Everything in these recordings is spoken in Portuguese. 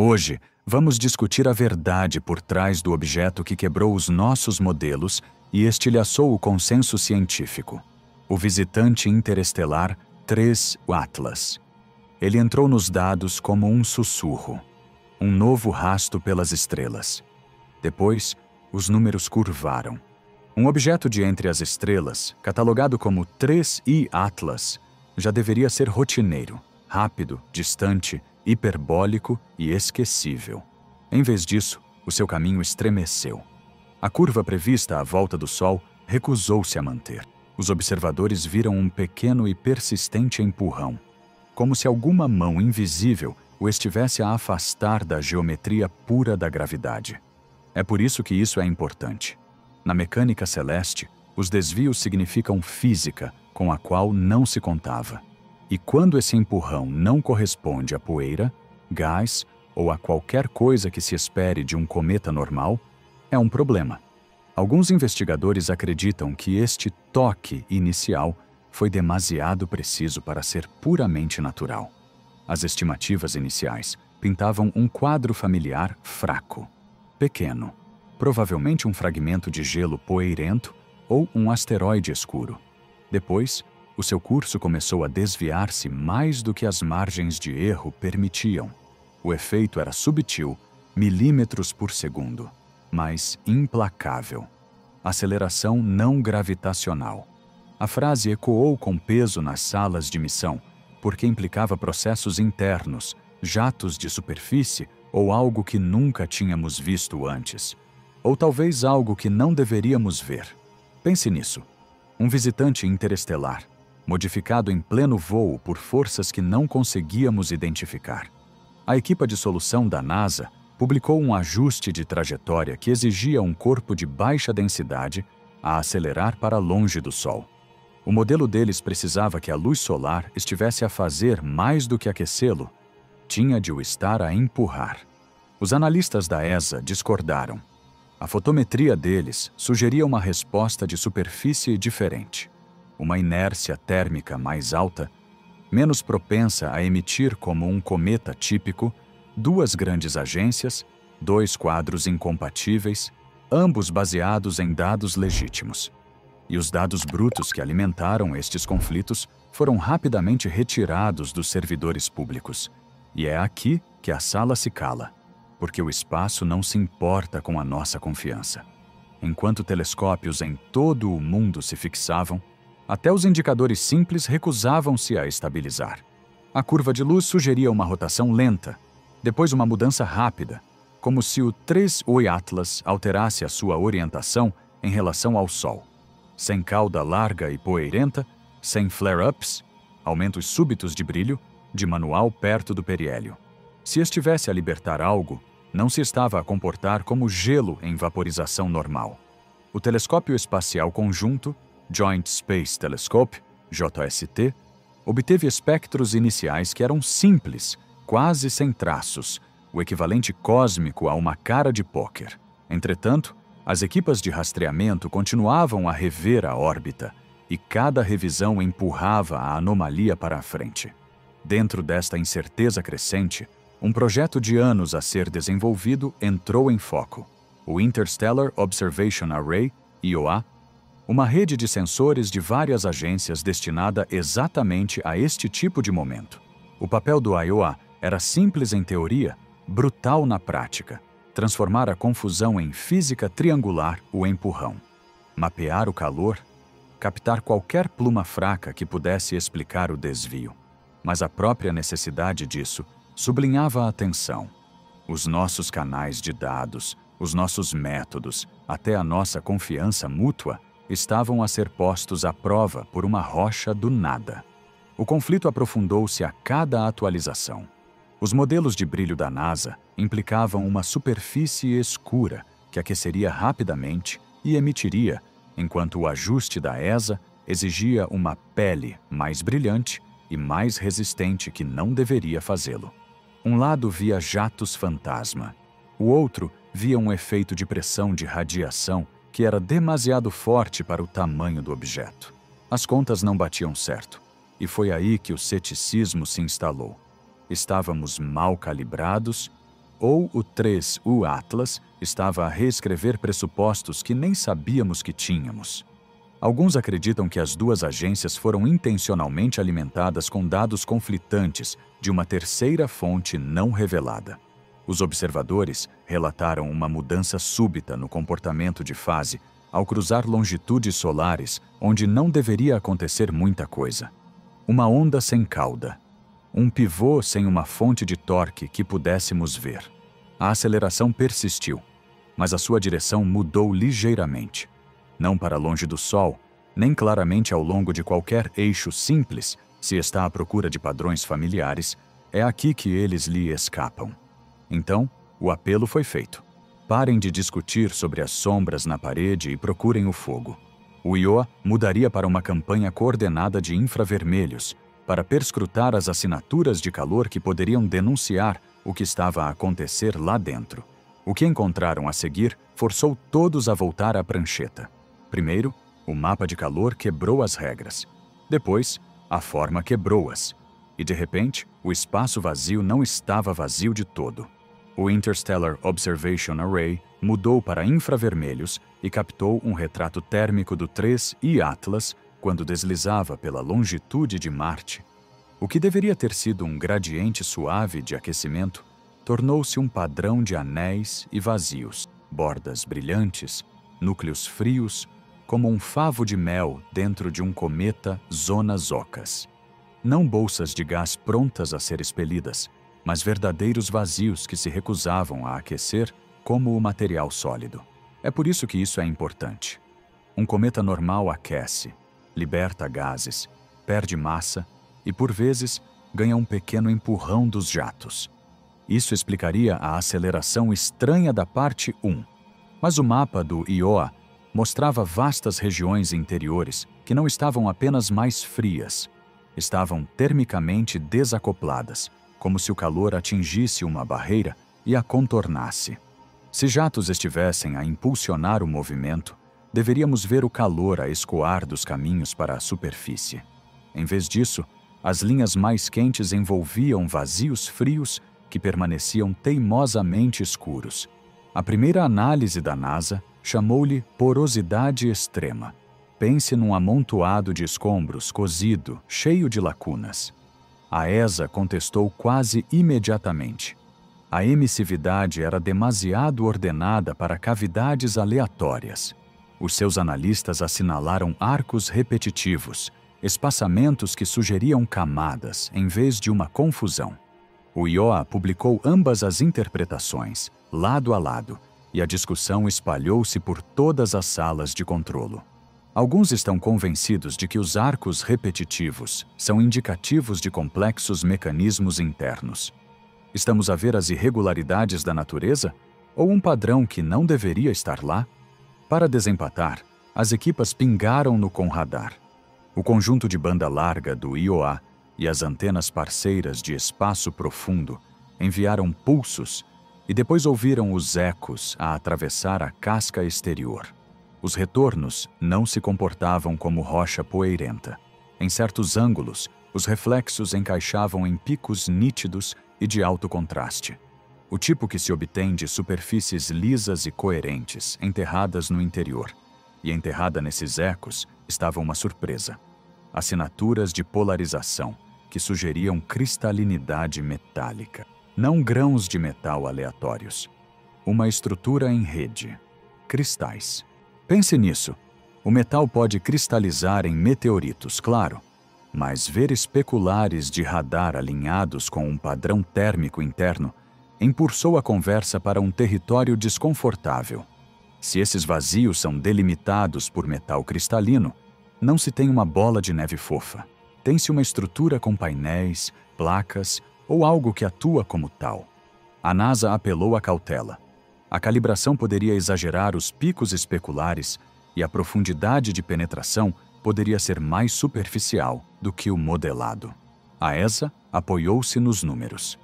Hoje, vamos discutir a verdade por trás do objeto que quebrou os nossos modelos e estilhaçou o consenso científico. O visitante interestelar 3 Atlas. Ele entrou nos dados como um sussurro, um novo rasto pelas estrelas. Depois, os números curvaram. Um objeto de entre as estrelas, catalogado como 3I Atlas, já deveria ser rotineiro, rápido, distante, hiperbólico e esquecível. Em vez disso, o seu caminho estremeceu. A curva prevista à volta do Sol recusou-se a manter. Os observadores viram um pequeno e persistente empurrão, como se alguma mão invisível o estivesse a afastar da geometria pura da gravidade. É por isso que isso é importante. Na mecânica celeste, os desvios significam física com a qual não se contava. E quando esse empurrão não corresponde a poeira, gás ou a qualquer coisa que se espere de um cometa normal, é um problema. Alguns investigadores acreditam que este toque inicial foi demasiado preciso para ser puramente natural. As estimativas iniciais pintavam um quadro familiar fraco, pequeno, provavelmente um fragmento de gelo poeirento ou um asteroide escuro. Depois, o seu curso começou a desviar-se mais do que as margens de erro permitiam. O efeito era subtil, milímetros por segundo, mas implacável. Aceleração não gravitacional. A frase ecoou com peso nas salas de missão, porque implicava processos internos, jatos de superfície ou algo que nunca tínhamos visto antes. Ou talvez algo que não deveríamos ver. Pense nisso. Um visitante interestelar, modificado em pleno voo por forças que não conseguíamos identificar. A equipa de solução da NASA publicou um ajuste de trajetória que exigia um corpo de baixa densidade a acelerar para longe do Sol. O modelo deles precisava que a luz solar estivesse a fazer mais do que aquecê-lo. Tinha de o estar a empurrar. Os analistas da ESA discordaram. A fotometria deles sugeria uma resposta de superfície diferente. Uma inércia térmica mais alta, menos propensa a emitir como um cometa típico, 2 grandes agências, 2 quadros incompatíveis, ambos baseados em dados legítimos. E os dados brutos que alimentaram estes conflitos foram rapidamente retirados dos servidores públicos. E é aqui que a sala se cala, porque o espaço não se importa com a nossa confiança. Enquanto telescópios em todo o mundo se fixavam, até os indicadores simples recusavam-se a estabilizar. A curva de luz sugeria uma rotação lenta, depois uma mudança rápida, como se o 3I Atlas alterasse a sua orientação em relação ao Sol. Sem cauda larga e poeirenta, sem flare-ups, aumentos súbitos de brilho, de manual perto do periélio. Se estivesse a libertar algo, não se estava a comportar como gelo em vaporização normal. O Telescópio Espacial Conjunto, Joint Space Telescope, JST, obteve espectros iniciais que eram simples, quase sem traços, o equivalente cósmico a uma cara de póquer. Entretanto, as equipas de rastreamento continuavam a rever a órbita, e cada revisão empurrava a anomalia para a frente. Dentro desta incerteza crescente, um projeto de anos a ser desenvolvido entrou em foco: o Interstellar Observation Array, IOA, uma rede de sensores de várias agências destinada exatamente a este tipo de momento. O papel do IOA era simples em teoria, brutal na prática: transformar a confusão em física triangular, o empurrão. Mapear o calor, captar qualquer pluma fraca que pudesse explicar o desvio. Mas a própria necessidade disso sublinhava a tensão. Os nossos canais de dados, os nossos métodos, até a nossa confiança mútua, estavam a ser postos à prova por uma rocha do nada. O conflito aprofundou-se a cada atualização. Os modelos de brilho da NASA implicavam uma superfície escura que aqueceria rapidamente e emitiria, enquanto o ajuste da ESA exigia uma pele mais brilhante e mais resistente que não deveria fazê-lo. Um lado via jatos fantasma. O outro via um efeito de pressão de radiação que era demasiado forte para o tamanho do objeto. As contas não batiam certo, e foi aí que o ceticismo se instalou. Estávamos mal calibrados ou o 3U Atlas estava a reescrever pressupostos que nem sabíamos que tínhamos. Alguns acreditam que as duas agências foram intencionalmente alimentadas com dados conflitantes de uma terceira fonte não revelada. Os observadores relataram uma mudança súbita no comportamento de fase ao cruzar longitudes solares onde não deveria acontecer muita coisa. Uma onda sem cauda. Um pivô sem uma fonte de torque que pudéssemos ver. A aceleração persistiu, mas a sua direção mudou ligeiramente. Não para longe do Sol, nem claramente ao longo de qualquer eixo simples, se está à procura de padrões familiares, é aqui que eles lhe escapam. Então, o apelo foi feito. Parem de discutir sobre as sombras na parede e procurem o fogo. O IOA mudaria para uma campanha coordenada de infravermelhos, para perscrutar as assinaturas de calor que poderiam denunciar o que estava a acontecer lá dentro. O que encontraram a seguir forçou todos a voltar à prancheta. Primeiro, o mapa de calor quebrou as regras. Depois, a forma quebrou-as. E, de repente, o espaço vazio não estava vazio de todo. O Interstellar Observation Array mudou para infravermelhos e captou um retrato térmico do 3I Atlas quando deslizava pela longitude de Marte. O que deveria ter sido um gradiente suave de aquecimento tornou-se um padrão de anéis e vazios, bordas brilhantes, núcleos frios, como um favo de mel dentro de um cometa zonas ocas. Não bolsas de gás prontas a ser expelidas, mas verdadeiros vazios que se recusavam a aquecer como o material sólido. É por isso que isso é importante. Um cometa normal aquece, liberta gases, perde massa e, por vezes, ganha um pequeno empurrão dos jatos. Isso explicaria a aceleração estranha da parte 1. Mas o mapa do IOA mostrava vastas regiões interiores que não estavam apenas mais frias, estavam termicamente desacopladas, como se o calor atingisse uma barreira e a contornasse. Se jatos estivessem a impulsionar o movimento, deveríamos ver o calor a escoar dos caminhos para a superfície. Em vez disso, as linhas mais quentes envolviam vazios frios que permaneciam teimosamente escuros. A primeira análise da NASA chamou-lhe porosidade extrema. Pense num amontoado de escombros cozido, cheio de lacunas. A ESA contestou quase imediatamente. A emissividade era demasiado ordenada para cavidades aleatórias. Os seus analistas assinalaram arcos repetitivos, espaçamentos que sugeriam camadas, em vez de uma confusão. O IOA publicou ambas as interpretações, lado a lado, e a discussão espalhou-se por todas as salas de controlo. Alguns estão convencidos de que os arcos repetitivos são indicativos de complexos mecanismos internos. Estamos a ver as irregularidades da natureza ou um padrão que não deveria estar lá? Para desempatar, as equipas pingaram-no com radar. O conjunto de banda larga do IOA e as antenas parceiras de espaço profundo enviaram pulsos e depois ouviram os ecos a atravessar a casca exterior. Os retornos não se comportavam como rocha poeirenta. Em certos ângulos, os reflexos encaixavam em picos nítidos e de alto contraste. O tipo que se obtém de superfícies lisas e coerentes, enterradas no interior. E enterrada nesses ecos estava uma surpresa. Assinaturas de polarização, que sugeriam cristalinidade metálica. Não grãos de metal aleatórios. Uma estrutura em rede. Cristais. Pense nisso. O metal pode cristalizar em meteoritos, claro, mas ver especulares de radar alinhados com um padrão térmico interno impulsou a conversa para um território desconfortável. Se esses vazios são delimitados por metal cristalino, não se tem uma bola de neve fofa. Tem-se uma estrutura com painéis, placas ou algo que atua como tal. A NASA apelou à cautela. A calibração poderia exagerar os picos especulares e a profundidade de penetração poderia ser mais superficial do que o modelado. A ESA apoiou-se nos números.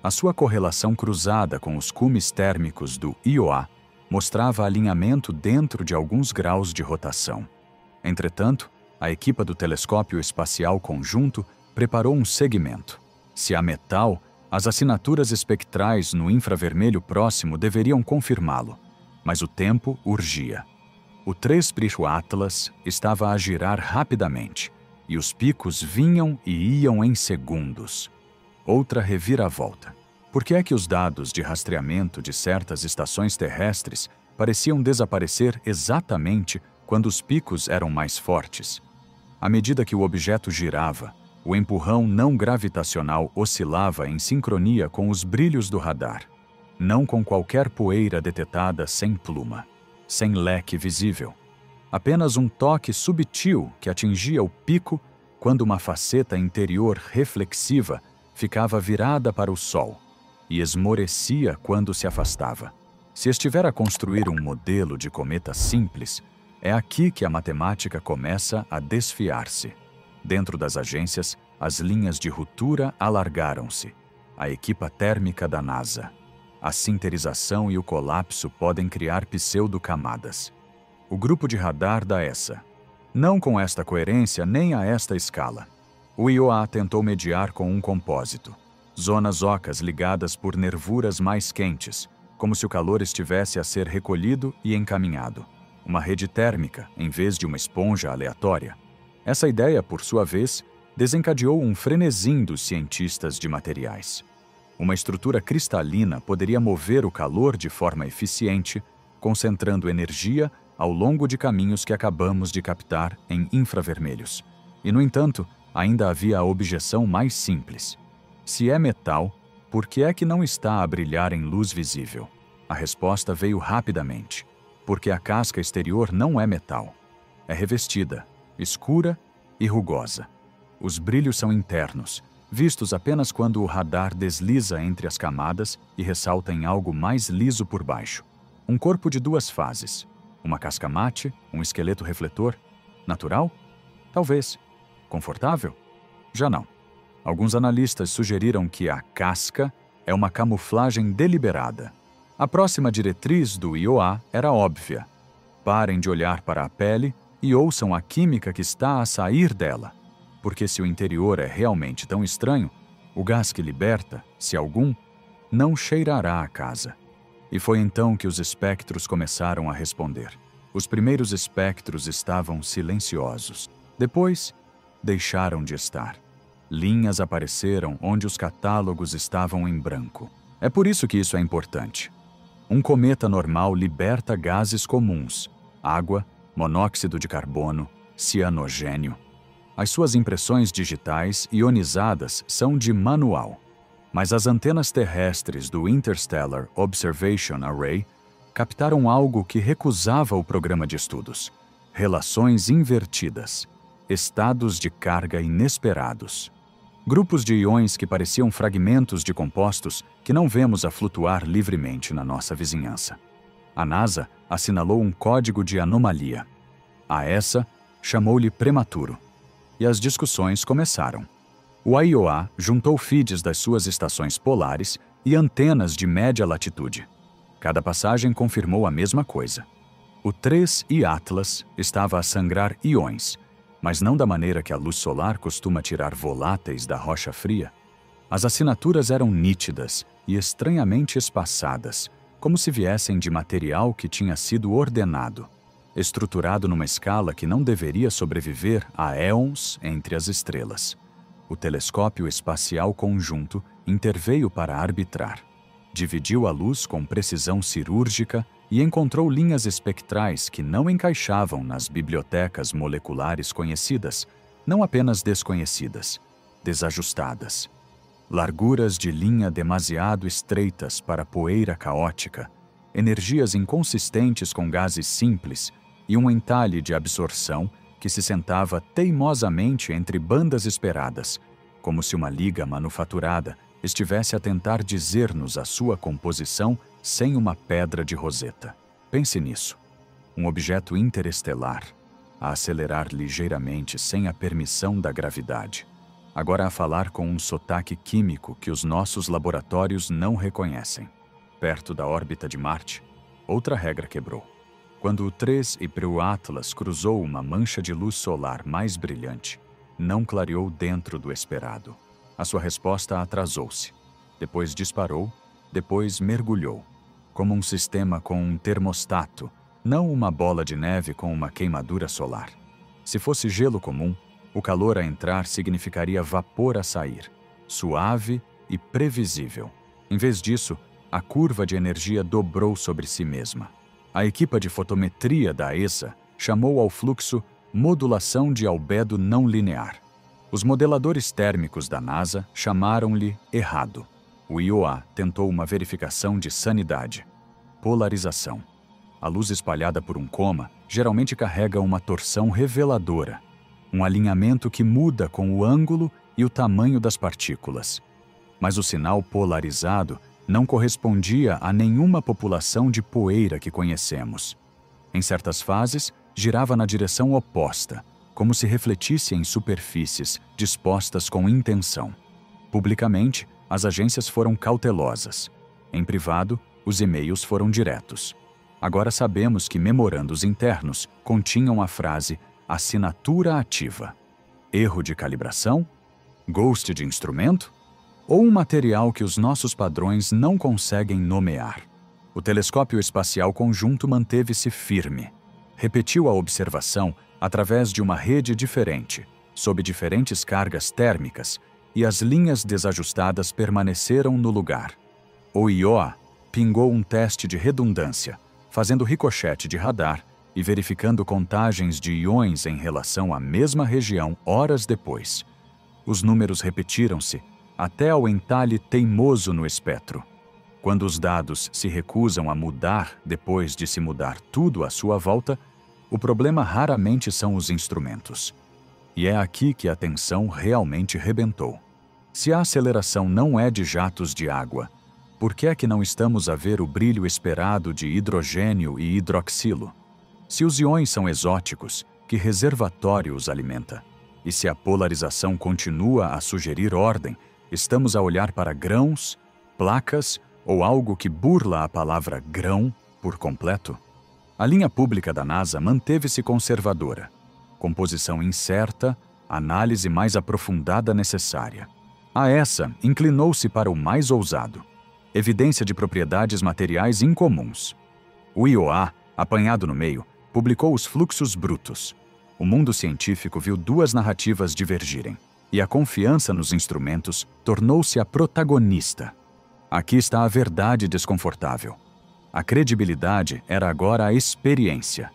A sua correlação cruzada com os cumes térmicos do IOA mostrava alinhamento dentro de alguns graus de rotação. Entretanto, a equipa do Telescópio Espacial Conjunto preparou um segmento. Se há metal, As assinaturas espectrais no infravermelho próximo deveriam confirmá-lo, mas o tempo urgia. O 3 Atlas estava a girar rapidamente, e os picos vinham e iam em segundos. Outra reviravolta. Por que é que os dados de rastreamento de certas estações terrestres pareciam desaparecer exatamente quando os picos eram mais fortes? À medida que o objeto girava, o empurrão não gravitacional oscilava em sincronia com os brilhos do radar, não com qualquer poeira detetada sem pluma, sem leque visível. Apenas um toque subtil que atingia o pico quando uma faceta interior reflexiva ficava virada para o Sol e esmorecia quando se afastava. Se estiver a construir um modelo de cometa simples, é aqui que a matemática começa a desfiar-se. Dentro das agências, as linhas de ruptura alargaram-se. A equipa térmica da NASA. A sinterização e o colapso podem criar pseudocamadas. O grupo de radar da ESA. Não com esta coerência nem a esta escala. O IOA tentou mediar com um compósito. Zonas ocas ligadas por nervuras mais quentes, como se o calor estivesse a ser recolhido e encaminhado. Uma rede térmica, em vez de uma esponja aleatória. Essa ideia, por sua vez, desencadeou um frenesim dos cientistas de materiais. Uma estrutura cristalina poderia mover o calor de forma eficiente, concentrando energia ao longo de caminhos que acabamos de captar em infravermelhos. E, no entanto, ainda havia a objeção mais simples. Se é metal, por que é que não está a brilhar em luz visível? A resposta veio rapidamente. Porque a casca exterior não é metal. É revestida, escura e rugosa. Os brilhos são internos, vistos apenas quando o radar desliza entre as camadas e ressalta em algo mais liso por baixo. Um corpo de duas fases. Uma casca mate, um esqueleto refletor. Natural? Talvez. Confortável? Já não. Alguns analistas sugeriram que a casca é uma camuflagem deliberada. A próxima diretriz do IOA era óbvia. Parem de olhar para a pele e ouçam a química que está a sair dela. Porque se o interior é realmente tão estranho, o gás que liberta, se algum, não cheirará a casa. E foi então que os espectros começaram a responder. Os primeiros espectros estavam silenciosos. Depois, deixaram de estar. Linhas apareceram onde os catálogos estavam em branco. É por isso que isso é importante. Um cometa normal liberta gases comuns, água, monóxido de carbono, cianogênio. As suas impressões digitais ionizadas são de manual, mas as antenas terrestres do Interstellar Observation Array captaram algo que recusava o programa de estudos: relações invertidas, estados de carga inesperados. Grupos de íons que pareciam fragmentos de compostos que não vemos a flutuar livremente na nossa vizinhança. A NASA assinalou um código de anomalia. A ESA chamou-lhe prematuro. E as discussões começaram. O IOA juntou feeds das suas estações polares e antenas de média latitude. Cada passagem confirmou a mesma coisa. O 3 Atlas estava a sangrar íons, mas não da maneira que a luz solar costuma tirar voláteis da rocha fria. As assinaturas eram nítidas e estranhamente espaçadas, como se viessem de material que tinha sido ordenado, estruturado numa escala que não deveria sobreviver a éons entre as estrelas. O telescópio espacial conjunto interveio para arbitrar. Dividiu a luz com precisão cirúrgica e encontrou linhas espectrais que não encaixavam nas bibliotecas moleculares conhecidas, não apenas desconhecidas, desajustadas. Larguras de linha demasiado estreitas para poeira caótica, energias inconsistentes com gases simples e um entalhe de absorção que se sentava teimosamente entre bandas esperadas, como se uma liga manufaturada estivesse a tentar dizer-nos a sua composição sem uma pedra de roseta. Pense nisso. Um objeto interestelar, a acelerar ligeiramente sem a permissão da gravidade. Agora a falar com um sotaque químico que os nossos laboratórios não reconhecem. Perto da órbita de Marte, outra regra quebrou. Quando o 3 Atlas cruzou uma mancha de luz solar mais brilhante, não clareou dentro do esperado. A sua resposta atrasou-se. depois disparou, depois mergulhou, como um sistema com um termostato, não uma bola de neve com uma queimadura solar. Se fosse gelo comum, o calor a entrar significaria vapor a sair, suave e previsível. Em vez disso, a curva de energia dobrou sobre si mesma. A equipa de fotometria da ESA chamou ao fluxo modulação de albedo não linear. Os modeladores térmicos da NASA chamaram-lhe errado. O IOA tentou uma verificação de sanidade. Polarização. A luz espalhada por um coma geralmente carrega uma torção reveladora, um alinhamento que muda com o ângulo e o tamanho das partículas. Mas o sinal polarizado não correspondia a nenhuma população de poeira que conhecemos. Em certas fases, girava na direção oposta, como se refletisse em superfícies dispostas com intenção. Publicamente, as agências foram cautelosas. Em privado, os e-mails foram diretos. Agora sabemos que memorandos internos continham a frase assinatura ativa. Erro de calibração? Ghost de instrumento? Ou um material que os nossos padrões não conseguem nomear? O telescópio espacial conjunto manteve-se firme. Repetiu a observação através de uma rede diferente, sob diferentes cargas térmicas, e as linhas desajustadas permaneceram no lugar. O IOA pingou um teste de redundância, fazendo ricochete de radar e verificando contagens de íons em relação à mesma região horas depois. Os números repetiram-se até ao entalhe teimoso no espectro. Quando os dados se recusam a mudar depois de se mudar tudo à sua volta, o problema raramente são os instrumentos. E é aqui que a tensão realmente rebentou. Se a aceleração não é de jatos de água, por que é que não estamos a ver o brilho esperado de hidrogênio e hidroxilo? Se os íons são exóticos, que reservatório os alimenta? E se a polarização continua a sugerir ordem, estamos a olhar para grãos, placas ou algo que burla a palavra grão por completo? A linha pública da NASA manteve-se conservadora. Composição incerta, análise mais aprofundada necessária. A ESA inclinou-se para o mais ousado. Evidência de propriedades materiais incomuns. O IOA, apanhado no meio, publicou os fluxos brutos. O mundo científico viu duas narrativas divergirem, e a confiança nos instrumentos tornou-se a protagonista. Aqui está a verdade desconfortável. A credibilidade era agora a experiência.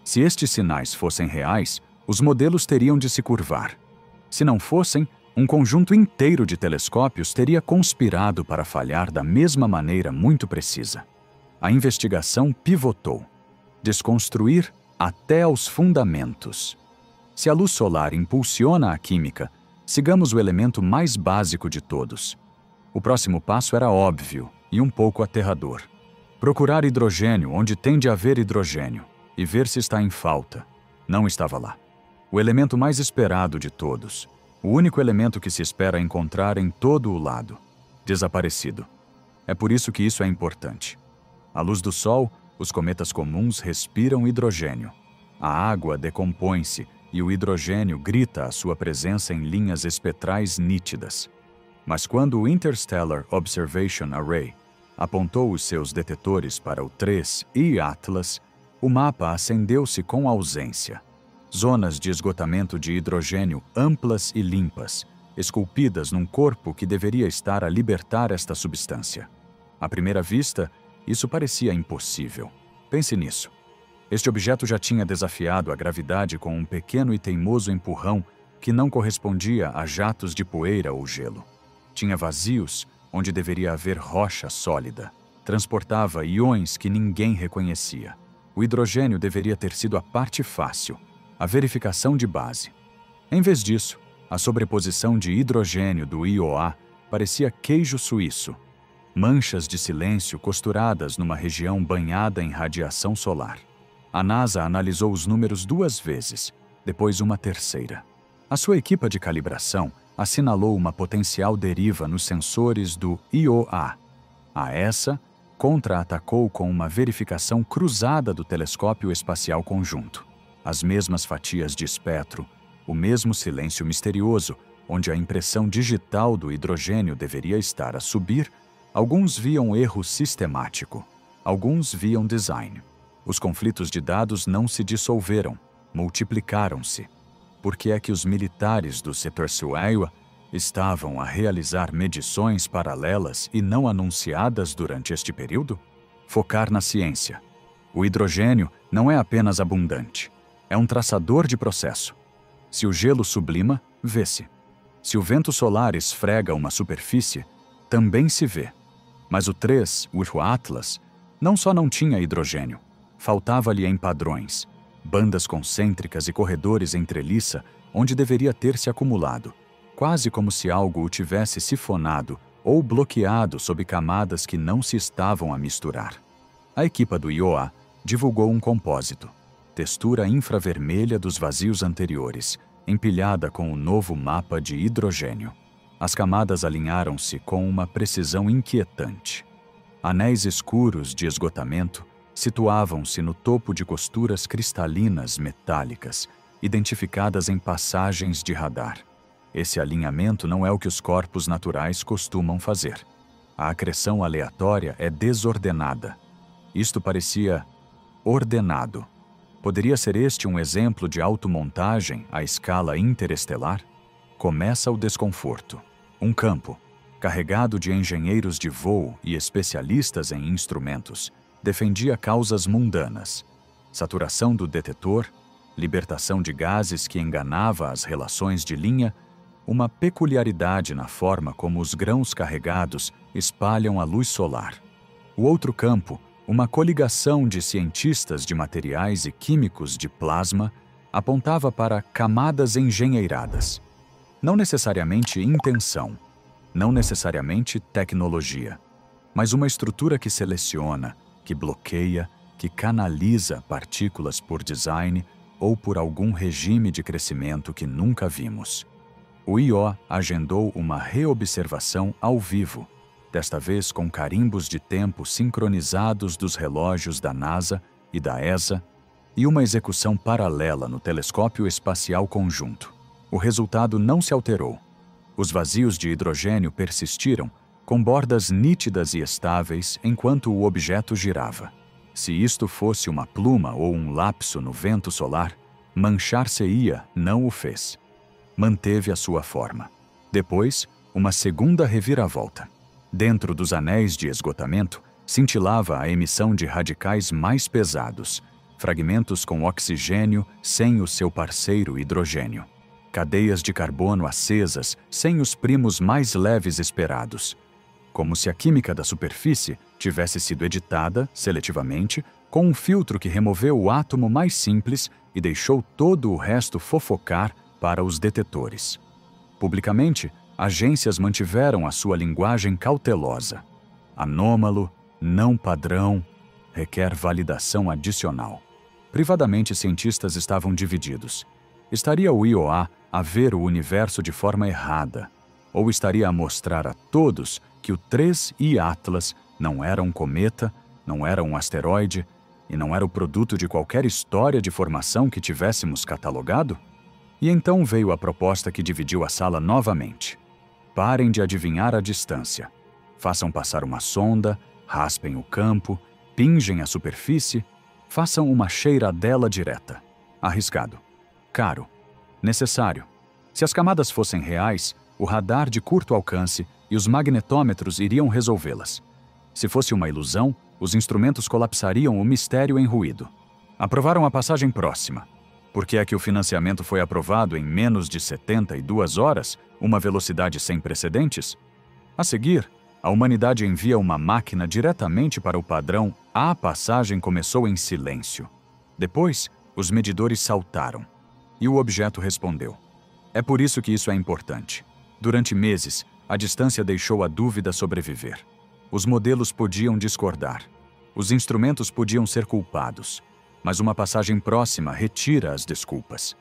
Se estes sinais fossem reais, os modelos teriam de se curvar. Se não fossem, um conjunto inteiro de telescópios teria conspirado para falhar da mesma maneira muito precisa. A investigação pivotou. Desconstruir até aos fundamentos. Se a luz solar impulsiona a química, sigamos o elemento mais básico de todos. O próximo passo era óbvio e um pouco aterrador. Procurar hidrogênio onde tem de haver hidrogênio e ver se está em falta. Não estava lá. O elemento mais esperado de todos. O único elemento que se espera encontrar em todo o lado. Desaparecido. É por isso que isso é importante. À luz do Sol, os cometas comuns respiram hidrogênio. A água decompõe-se e o hidrogênio grita a sua presença em linhas espetrais nítidas. Mas quando o Interstellar Observation Array apontou os seus detetores para o 3 e Atlas, o mapa acendeu-se com ausência. Zonas de esgotamento de hidrogênio amplas e limpas, esculpidas num corpo que deveria estar a libertar esta substância. À primeira vista, isso parecia impossível. Pense nisso. Este objeto já tinha desafiado a gravidade com um pequeno e teimoso empurrão que não correspondia a jatos de poeira ou gelo. Tinha vazios onde deveria haver rocha sólida. Transportava íons que ninguém reconhecia. O hidrogênio deveria ter sido a parte fácil, a verificação de base. Em vez disso, a sobreposição de hidrogênio do IOA parecia queijo suíço. Manchas de silêncio costuradas numa região banhada em radiação solar. A NASA analisou os números 2 vezes, depois uma terceira. A sua equipe de calibração assinalou uma potencial deriva nos sensores do IOA. A ESA contra-atacou com uma verificação cruzada do telescópio espacial conjunto. As mesmas fatias de espectro, o mesmo silêncio misterioso, onde a impressão digital do hidrogênio deveria estar a subir, alguns viam erro sistemático, alguns viam design. Os conflitos de dados não se dissolveram, multiplicaram-se. Por que é que os militares do setor Iowa estavam a realizar medições paralelas e não anunciadas durante este período? Focar na ciência. O hidrogênio não é apenas abundante, é um traçador de processo. Se o gelo sublima, vê-se. Se o vento solar esfrega uma superfície, também se vê. Mas o 3, o Atlas, não só não tinha hidrogênio, faltava-lhe em padrões, bandas concêntricas e corredores em treliça onde deveria ter se acumulado, quase como se algo o tivesse sifonado ou bloqueado sob camadas que não se estavam a misturar. A equipa do IOA divulgou um compósito, textura infravermelha dos vazios anteriores, empilhada com o novo mapa de hidrogênio. As camadas alinharam-se com uma precisão inquietante. Anéis escuros de esgotamento situavam-se no topo de costuras cristalinas metálicas, identificadas em passagens de radar. Esse alinhamento não é o que os corpos naturais costumam fazer. A acreção aleatória é desordenada. Isto parecia ordenado. Poderia ser este um exemplo de automontagem à escala interestelar? Começa o desconforto. Um campo, carregado de engenheiros de voo e especialistas em instrumentos, defendia causas mundanas. Saturação do detetor, libertação de gases que enganava as relações de linha, uma peculiaridade na forma como os grãos carregados espalham a luz solar. O outro campo, uma coligação de cientistas de materiais e químicos de plasma, apontava para camadas engenheiradas. Não necessariamente intenção, não necessariamente tecnologia, mas uma estrutura que seleciona, que bloqueia, que canaliza partículas por design ou por algum regime de crescimento que nunca vimos. O IO agendou uma reobservação ao vivo, desta vez com carimbos de tempo sincronizados dos relógios da NASA e da ESA, e uma execução paralela no Telescópio Espacial Conjunto. O resultado não se alterou. Os vazios de hidrogênio persistiram, com bordas nítidas e estáveis enquanto o objeto girava. Se isto fosse uma pluma ou um lapso no vento solar, manchar-se-ia, não o fez. Manteve a sua forma. Depois, uma segunda reviravolta. Dentro dos anéis de esgotamento, cintilava a emissão de radicais mais pesados, fragmentos com oxigênio sem o seu parceiro hidrogênio. Cadeias de carbono acesas sem os primos mais leves esperados. Como se a química da superfície tivesse sido editada, seletivamente, com um filtro que removeu o átomo mais simples e deixou todo o resto fofocar para os detetores. Publicamente, agências mantiveram a sua linguagem cautelosa. Anômalo, não padrão, requer validação adicional. Privadamente, cientistas estavam divididos. Estaria o IOA a ver o universo de forma errada? Ou estaria a mostrar a todos que o 3I Atlas não era um cometa, não era um asteroide e não era o produto de qualquer história de formação que tivéssemos catalogado? E então veio a proposta que dividiu a sala novamente. Parem de adivinhar a distância. Façam passar uma sonda, raspem o campo, pingem a superfície, façam uma cheiradela direta. Arriscado. Caro. Necessário. Se as camadas fossem reais, o radar de curto alcance e os magnetômetros iriam resolvê-las. Se fosse uma ilusão, os instrumentos colapsariam o mistério em ruído. Aprovaram a passagem próxima. Por que é que o financiamento foi aprovado em menos de 72 horas, uma velocidade sem precedentes? A seguir, a humanidade envia uma máquina diretamente para o padrão A passagem começou em silêncio. Depois, os medidores saltaram. E o objeto respondeu. É por isso que isso é importante. Durante meses, a distância deixou a dúvida sobreviver. Os modelos podiam discordar. Os instrumentos podiam ser culpados. Mas uma passagem próxima retira as desculpas.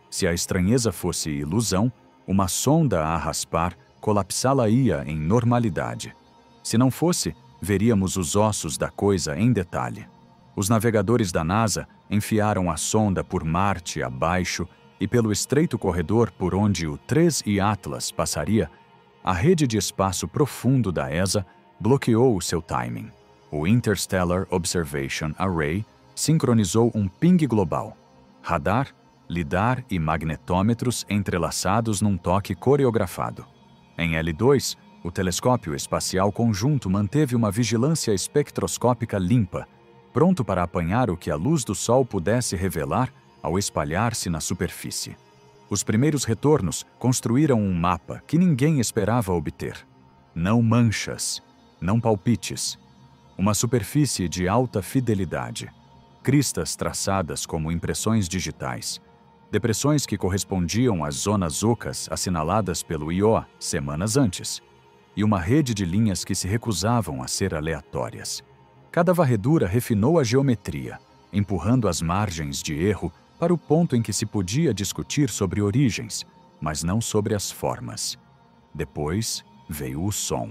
Se a estranheza fosse ilusão, uma sonda a raspar colapsá-la-ia em normalidade. Se não fosse, veríamos os ossos da coisa em detalhe. Os navegadores da NASA enfiaram a sonda por Marte abaixo e pelo estreito corredor por onde o 3I Atlas passaria, a rede de espaço profundo da ESA bloqueou o seu timing. O Interstellar Observation Array sincronizou um ping global. Radar, lidar e magnetômetros entrelaçados num toque coreografado. Em L2, o telescópio espacial conjunto manteve uma vigilância espectroscópica limpa, pronto para apanhar o que a luz do Sol pudesse revelar ao espalhar-se na superfície. Os primeiros retornos construíram um mapa que ninguém esperava obter. Não manchas, não palpites. Uma superfície de alta fidelidade. Cristas traçadas como impressões digitais. Depressões que correspondiam às zonas ocas assinaladas pelo IOA semanas antes. E uma rede de linhas que se recusavam a ser aleatórias. Cada varredura refinou a geometria, empurrando as margens de erro para o ponto em que se podia discutir sobre origens, mas não sobre as formas. Depois veio o som.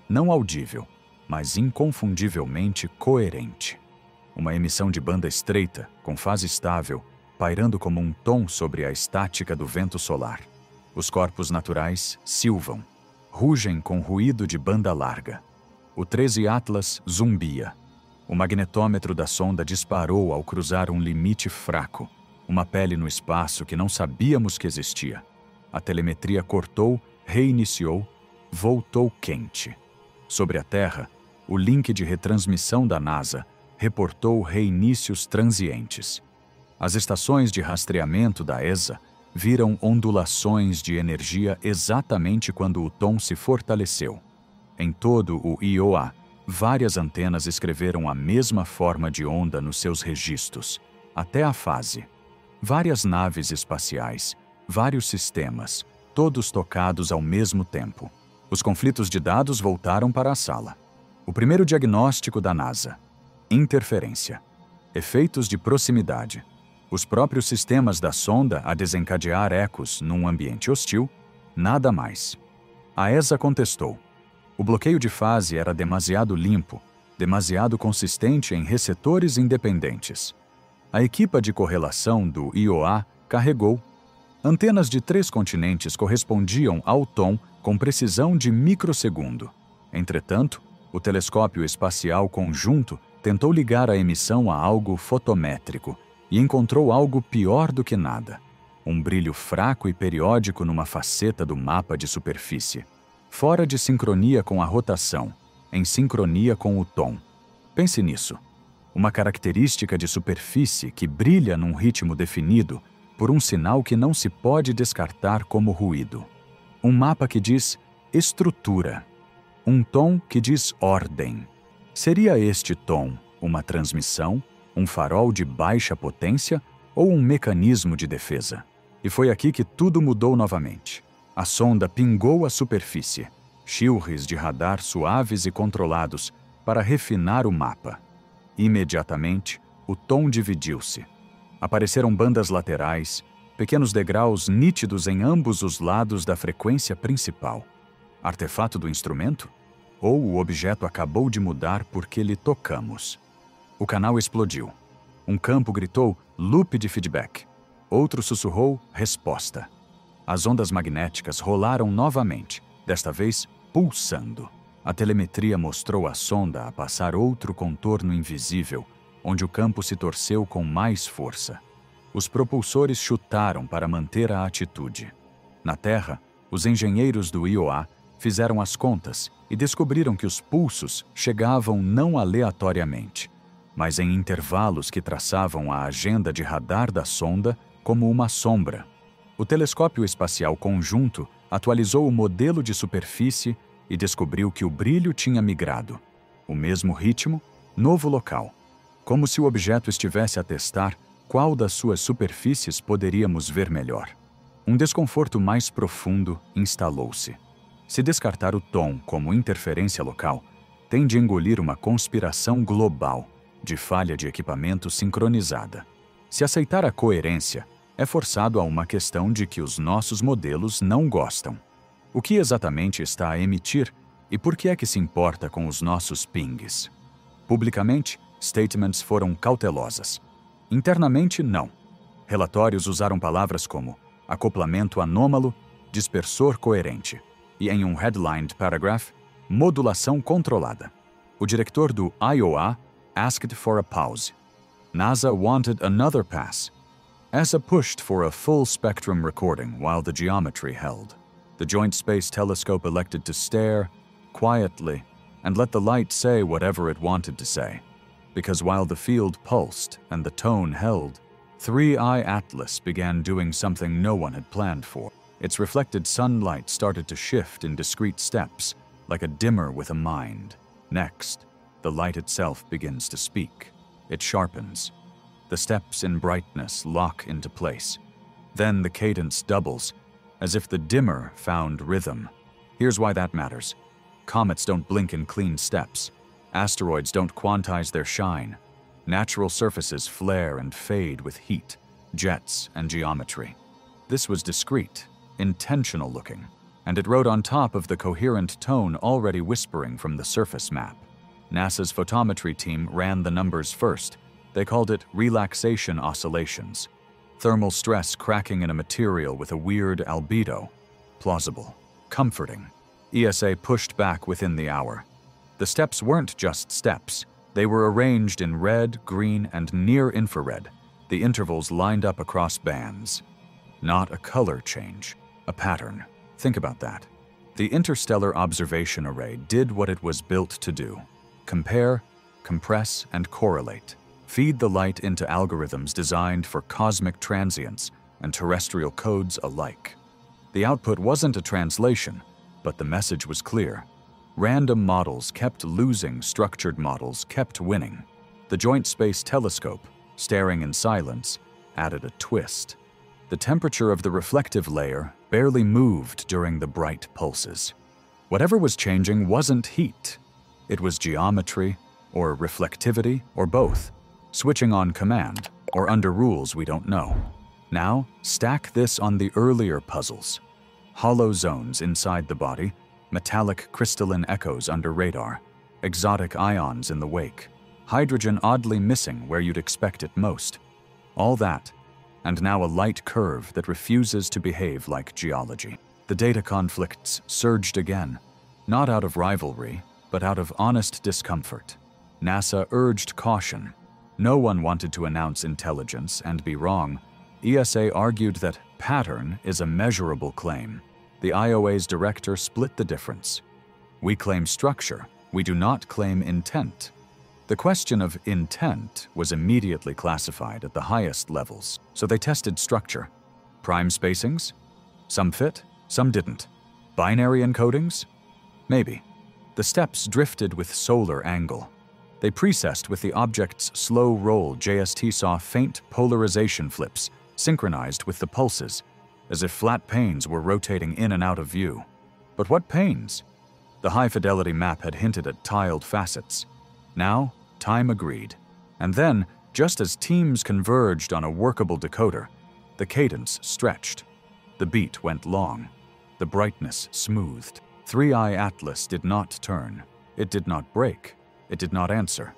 Não audível, mas inconfundivelmente coerente. Uma emissão de banda estreita, com fase estável, pairando como um tom sobre a estática do vento solar. Os corpos naturais silvam, rugem com ruído de banda larga. O 13 Atlas zumbia. O magnetômetro da sonda disparou ao cruzar um limite fraco, uma pele no espaço que não sabíamos que existia. A telemetria cortou, reiniciou, voltou quente. Sobre a Terra, o link de retransmissão da NASA reportou reinícios transientes. As estações de rastreamento da ESA viram ondulações de energia exatamente quando o tom se fortaleceu. Em todo o IOA, várias antenas escreveram a mesma forma de onda nos seus registros, até a fase. Várias naves espaciais, vários sistemas, todos tocados ao mesmo tempo. Os conflitos de dados voltaram para a sala. O primeiro diagnóstico da NASA. Interferência. Efeitos de proximidade. Os próprios sistemas da sonda a desencadear ecos num ambiente hostil, nada mais. A ESA contestou. O bloqueio de fase era demasiado limpo, demasiado consistente em receptores independentes. A equipa de correlação do IOA carregou. Antenas de 3 continentes correspondiam ao tom com precisão de microsegundo. Entretanto, o telescópio espacial conjunto tentou ligar a emissão a algo fotométrico e encontrou algo pior do que nada. Um brilho fraco e periódico numa faceta do mapa de superfície. Fora de sincronia com a rotação, em sincronia com o tom. Pense nisso. Uma característica de superfície que brilha num ritmo definido por um sinal que não se pode descartar como ruído. Um mapa que diz estrutura. Um tom que diz ordem. Seria este tom uma transmissão, um farol de baixa potência ou um mecanismo de defesa? E foi aqui que tudo mudou novamente. A sonda pingou a superfície, chilres de radar suaves e controlados para refinar o mapa. Imediatamente, o tom dividiu-se. Apareceram bandas laterais, pequenos degraus nítidos em ambos os lados da frequência principal. Artefato do instrumento? Ou o objeto acabou de mudar porque lhe tocamos? O canal explodiu. Um campo gritou loop de feedback. Outro sussurrou resposta. As ondas magnéticas rolaram novamente, desta vez pulsando. A telemetria mostrou a sonda a passar outro contorno invisível, onde o campo se torceu com mais força. Os propulsores chutaram para manter a atitude. Na Terra, os engenheiros do IOA fizeram as contas e descobriram que os pulsos chegavam não aleatoriamente, mas em intervalos que traçavam a agenda de radar da sonda como uma sombra. O telescópio espacial conjunto atualizou o modelo de superfície e descobriu que o brilho tinha migrado. O mesmo ritmo, novo local. Como se o objeto estivesse a testar qual das suas superfícies poderíamos ver melhor. Um desconforto mais profundo instalou-se. Se descartar o tom como interferência local, tem de engolir uma conspiração global de falha de equipamento sincronizada. Se aceitar a coerência, é forçado a uma questão de que os nossos modelos não gostam. O que exatamente está a emitir e por que é que se importa com os nossos pings? Publicamente, statements foram cautelosas. Internamente, não. Relatórios usaram palavras como acoplamento anômalo, dispersor coerente e, em headlined paragraph, modulação controlada. O diretor do IOA asked for a pause. NASA wanted another pass. ESA pushed for a full-spectrum recording while the geometry held. The Joint Space Telescope elected to stare, quietly, and let the light say whatever it wanted to say. Because while the field pulsed and the tone held, 3I Atlas began doing something no one had planned for. Its reflected sunlight started to shift in discrete steps, like a dimmer with a mind. Next, the light itself begins to speak. It sharpens. The steps in brightness lock into place. Then the cadence doubles, as if the dimmer found rhythm. Here's why that matters. Comets don't blink in clean steps. Asteroids don't quantize their shine. Natural surfaces flare and fade with heat, jets, and geometry. This was discrete, intentional looking, and it rode on top of the coherent tone already whispering from the surface map. NASA's photometry team ran the numbers first. They called it relaxation oscillations. Thermal stress cracking in a material with a weird albedo. Plausible. Comforting. ESA pushed back within the hour. The steps weren't just steps. They were arranged in red, green, and near-infrared, the intervals lined up across bands. Not a color change, a pattern. Think about that. The Interstellar Observation Array did what it was built to do. Compare, compress, and correlate. Feed the light into algorithms designed for cosmic transients and terrestrial codes alike. The output wasn't a translation, but the message was clear. Random models kept losing, structured models kept winning. The Joint Space Telescope, staring in silence, added a twist. The temperature of the reflective layer barely moved during the bright pulses. Whatever was changing wasn't heat. It was geometry, or reflectivity, or both, switching on command, or under rules we don't know. Now, stack this on the earlier puzzles. Hollow zones inside the body, metallic crystalline echoes under radar, exotic ions in the wake, hydrogen oddly missing where you'd expect it most. All that, and now a light curve that refuses to behave like geology. The data conflicts surged again, not out of rivalry, but out of honest discomfort. NASA urged caution. No one wanted to announce intelligence and be wrong. ESA argued that pattern is a measurable claim. The IOA's director split the difference. We claim structure, we do not claim intent. The question of intent was immediately classified at the highest levels, so they tested structure. Prime spacings? Some fit, some didn't. Binary encodings? Maybe. The steps drifted with solar angle. They precessed with the object's slow roll. JST saw faint polarization flips, synchronized with the pulses, as if flat panes were rotating in and out of view. But what panes? The high-fidelity map had hinted at tiled facets. Now, time agreed. And then, just as teams converged on a workable decoder, the cadence stretched. The beat went long. The brightness smoothed. 3I Atlas did not turn. It did not break. It did not answer.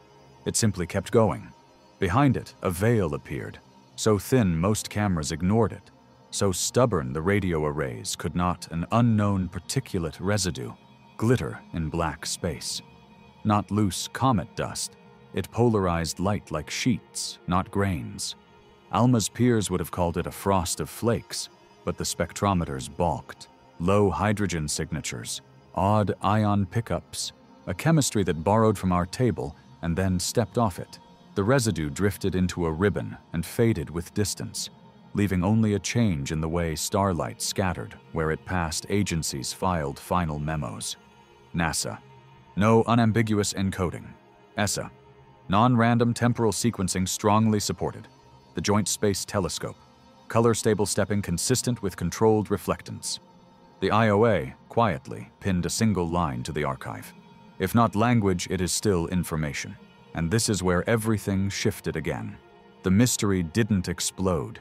It simply kept going. Behind it, a veil appeared, so thin most cameras ignored it. So stubborn the radio arrays could not an unknown particulate residue glitter in black space. Not loose comet dust. It polarized light like sheets, not grains. Alma's peers would have called it a frost of flakes, but the spectrometers balked. Low hydrogen signatures, odd ion pickups, a chemistry that borrowed from our table and then stepped off it. The residue drifted into a ribbon and faded with distance, leaving only a change in the way starlight scattered where it passed agencies' filed final memos. NASA. No unambiguous encoding. ESA. Non-random temporal sequencing strongly supported. The Joint Space Telescope. Color-stable stepping consistent with controlled reflectance. The IOA, quietly, pinned a single line to the archive. If not language, it is still information. And this is where everything shifted again. The mystery didn't explode.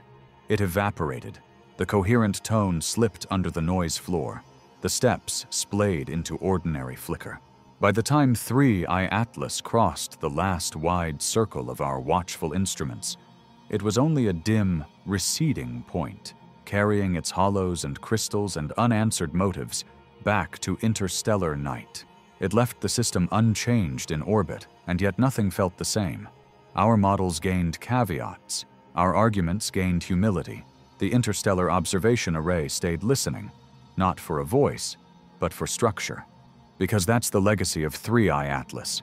It evaporated. The coherent tone slipped under the noise floor. The steps splayed into ordinary flicker. By the time 3I Atlas crossed the last wide circle of our watchful instruments, It was only a dim, receding point, carrying its hollows and crystals and unanswered motives back to interstellar night. It left the system unchanged in orbit, and yet nothing felt the same. Our models gained caveats. Our arguments gained humility. The interstellar observation array stayed listening, not for a voice, but for structure. Because that's the legacy of 3i Atlas.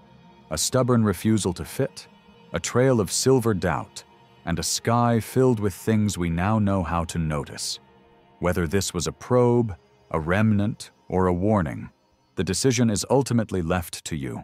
A stubborn refusal to fit, a trail of silver doubt, and a sky filled with things we now know how to notice. Whether this was a probe, a remnant, or a warning, the decision is ultimately left to you.